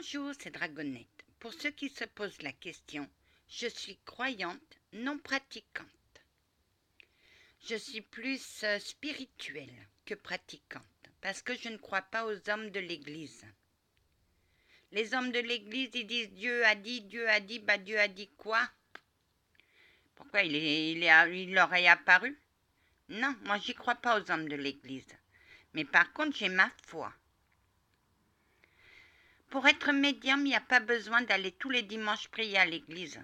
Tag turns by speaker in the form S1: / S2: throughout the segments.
S1: Bonjour, c'est Dragonette. Pour ceux qui se posent la question, je suis croyante, non pratiquante. Je suis plus spirituelle que pratiquante, parce que je ne crois pas aux hommes de l'Église. Les hommes de l'Église, ils disent Dieu a dit, bah Dieu a dit quoi? Pourquoi il leur est apparu? Non, moi j'y crois pas aux hommes de l'Église. Mais par contre, j'ai ma foi. Pour être médium, il n'y a pas besoin d'aller tous les dimanches prier à l'église.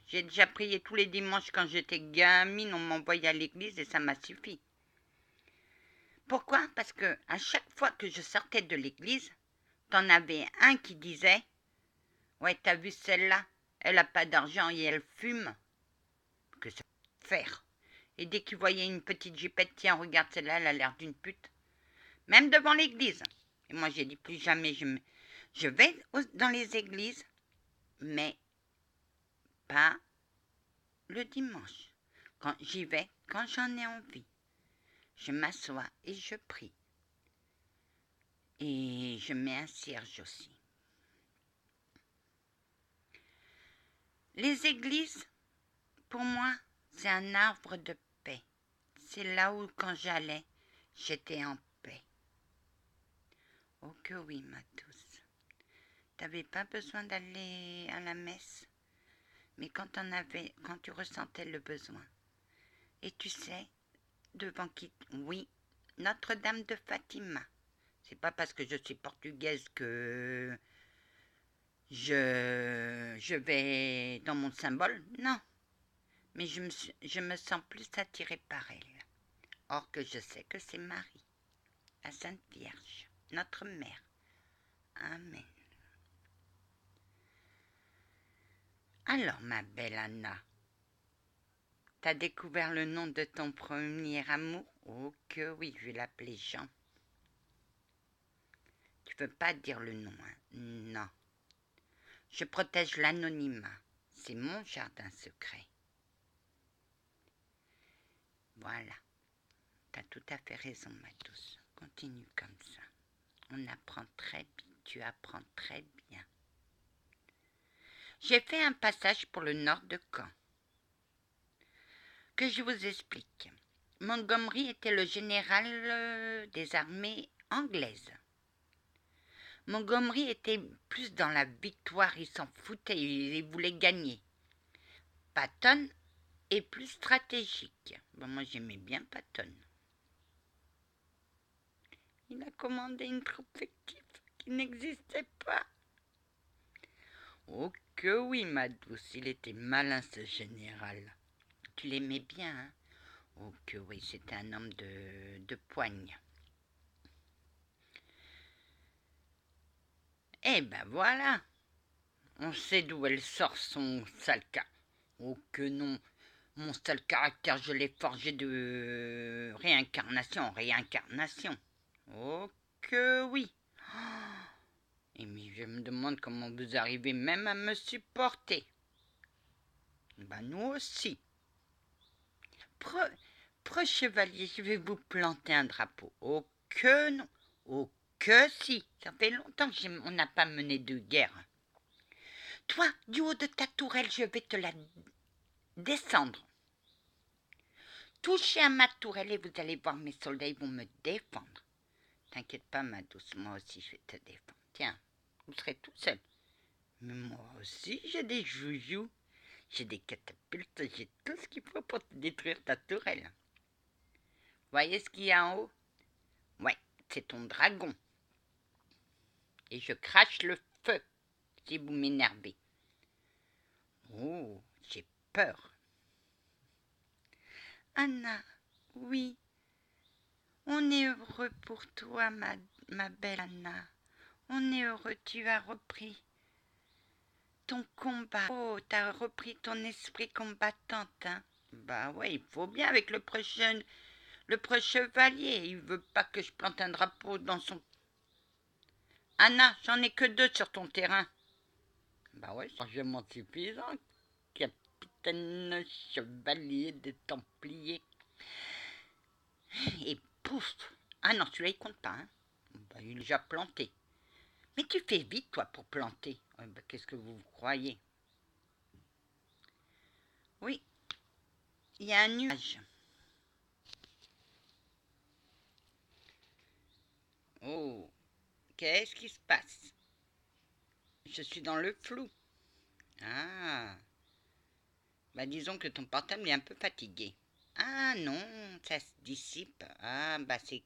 S1: J'ai déjà prié tous les dimanches quand j'étais gamine, on m'envoyait à l'église et ça m'a suffi. Pourquoi? Parce que à chaque fois que je sortais de l'église, t'en avais un qui disait « Ouais, t'as vu celle-là? Elle a pas d'argent et elle fume. » Que ça peut faire. Et dès qu'il voyait une petite jupette, tiens, regarde celle-là, elle a l'air d'une pute. Même devant l'église. Et moi, j'ai dit plus jamais je vais dans les églises, mais pas le dimanche. Quand j'y vais, quand j'en ai envie, je m'assois et je prie. Et je mets un cierge aussi. Les églises, pour moi, c'est un arbre de paix. C'est là où, quand j'allais, j'étais en paix. Oh que oui, ma douce. T'avais pas besoin d'aller à la messe, mais quand tu ressentais le besoin. Et tu sais, devant qui? Oui, Notre-Dame de Fatima. C'est pas parce que je suis portugaise que je vais dans mon symbole, non. Mais je me sens plus attirée par elle. Or que je sais que c'est Marie, la Sainte Vierge, notre Mère. Amen. Alors, ma belle Anna, t'as découvert le nom de ton premier amour? Oh que oui, je vais l'appeler Jean. Tu veux pas dire le nom, hein? Non. Je protège l'anonymat. C'est mon jardin secret. Voilà. T'as tout à fait raison, ma douce. Continue comme ça. On apprend très bien. Tu apprends très bien. J'ai fait un passage pour le nord de Caen. Que je vous explique. Montgomery était le général des armées anglaises. Montgomery était plus dans la victoire, il s'en foutait, il voulait gagner. Patton est plus stratégique. Bon, moi j'aimais bien Patton. Il a commandé une troupe fictive qui n'existait pas. Oh que oui, ma douce, il était malin ce général. Tu l'aimais bien, hein? Oh que oui, c'était un homme de poigne. Eh ben voilà, on sait d'où elle sort son sale caractère. Oh que non, mon sale caractère, je l'ai forgé de réincarnation en réincarnation. Oh que oui. Et mais je me demande comment vous arrivez même à me supporter. Ben nous aussi. Chevalier, je vais vous planter un drapeau. Oh que non. Oh que si. Ça fait longtemps qu'on n'a pas mené de guerre. Toi, du haut de ta tourelle, je vais te la descendre. Touchez à ma tourelle et vous allez voir mes soldats, ils vont me défendre. T'inquiète pas, ma douce, moi aussi je vais te défendre. Tiens, vous serez tout seul. Mais moi aussi, j'ai des joujoux. J'ai des catapultes, j'ai tout ce qu'il faut pour détruire ta tourelle. Voyez ce qu'il y a en haut? Ouais, c'est ton dragon. Et je crache le feu si vous m'énervez. Oh, j'ai peur. Anna, oui, on est heureux pour toi, ma belle Anna. On est heureux, tu as repris ton combat. Oh, t'as repris ton esprit combattante, hein? Bah ouais, il faut bien avec le prochain chevalier. Il veut pas que je plante un drapeau dans son... Anna, j'en ai que 2 sur ton terrain. Bah ouais, c'est largement suffisant, capitaine chevalier des Templiers. Et pouf! Ah non, celui-là il compte pas, hein? Bah, il est déjà planté. Mais tu fais vite, toi, pour planter. Qu'est-ce que vous croyez? Oui, il y a un nuage. Oh, qu'est-ce qui se passe? Je suis dans le flou. Ah, bah disons que ton portable est un peu fatigué. Ah non, ça se dissipe. Ah, bah c'est...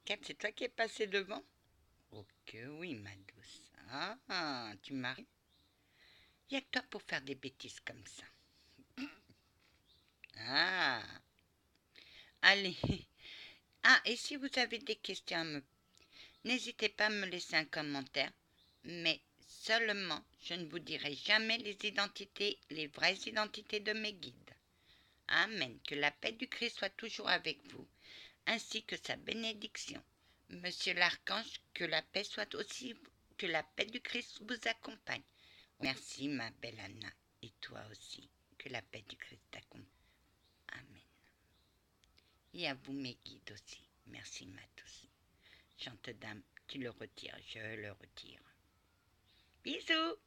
S1: Kat, c'est toi qui es passé devant? Oh que oui, ma douce. Ah, tu m'as... Il y a que toi pour faire des bêtises comme ça. Ah, allez. Ah, et si vous avez des questions à me... N'hésitez pas à me laisser un commentaire, mais seulement je ne vous dirai jamais les identités, les vraies identités de mes guides. Amen. Que la paix du Christ soit toujours avec vous, ainsi que sa bénédiction. Monsieur l'archange, que la paix soit aussi, que la paix du Christ vous accompagne. Merci ma belle Anna, et toi aussi, que la paix du Christ t'accompagne. Amen. Et à vous mes guides aussi. Merci ma douce. Chante dame, tu le retires, je le retire. Bisous.